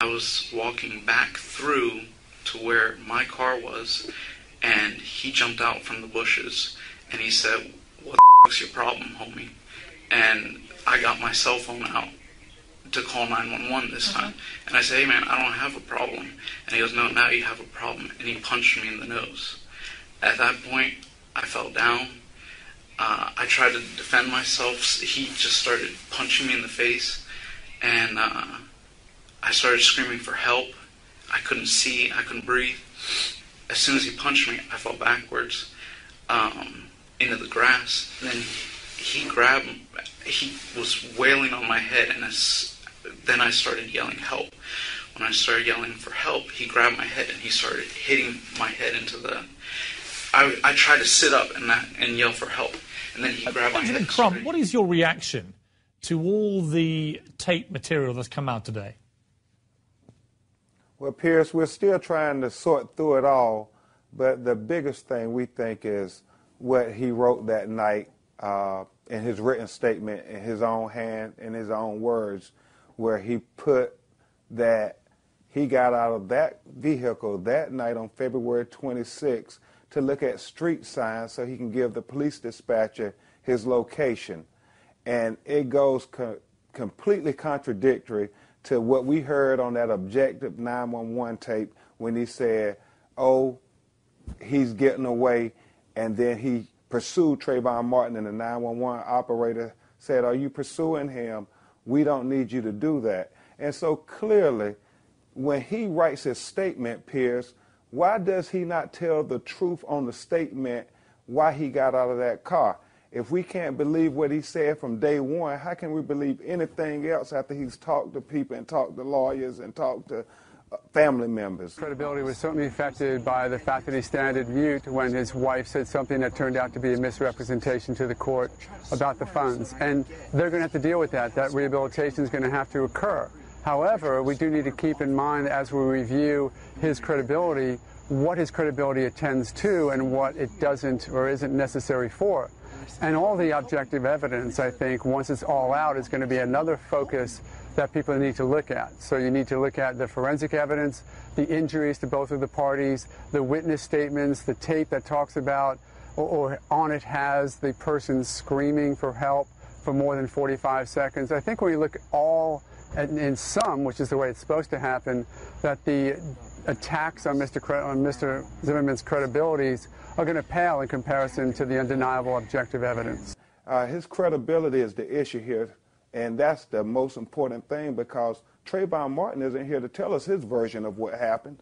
I was walking back through to where my car was, and he jumped out from the bushes, and he said, "What the fuck's your problem, homie?" And I got my cell phone out to call 911 this time. And I said, "Hey man, I don't have a problem." And he goes, "No, now you have a problem." And he punched me in the nose. At that point, I fell down. I tried to defend myself. He just started punching me in the face. And I started screaming for help. I couldn't see, I couldn't breathe. As soon as he punched me, I fell backwards into the grass. And then he was wailing on my head, and then I started yelling help. When I started yelling for help, he grabbed my head and he started hitting my head into the... I tried to sit up and yell for help, and then he grabbed my head. Crump, what is your reaction to all the tape material that's come out today? Well, Pierce, we're still trying to sort through it all, but the biggest thing we think is what he wrote that night in his written statement, in his own hand, in his own words, where he put that he got out of that vehicle that night on February 26th to look at street signs so he can give the police dispatcher his location. And it goes completely contradictory to what we heard on that objective 911 tape when he said, "Oh, he's getting away," and then he pursued Trayvon Martin, and the 911 operator said, "Are you pursuing him? We don't need you to do that." And so clearly, when he writes his statement, Pierce, why does he not tell the truth on the statement why he got out of that car? If we can't believe what he said from day one, how can we believe anything else after he's talked to people and talked to lawyers and talked to family members? Credibility was certainly affected by the fact that he standed mute when his wife said something that turned out to be a misrepresentation to the court about the funds. And they're going to have to deal with that. That rehabilitation is going to have to occur. However, we do need to keep in mind as we review his credibility, what his credibility attends to and what it doesn't or isn't necessary for. And all the objective evidence, I think, once it's all out, is going to be another focus that people need to look at. So you need to look at the forensic evidence, the injuries to both of the parties, the witness statements, the tape that talks about or on it has the person screaming for help for more than 45 seconds. I think when you look at all in sum, which is the way it's supposed to happen, that the attacks on Mr. Zimmerman's credibilities are going to pale in comparison to the undeniable objective evidence. His credibility is the issue here, and that's the most important thing because Trayvon Martin isn't here to tell us his version of what happened.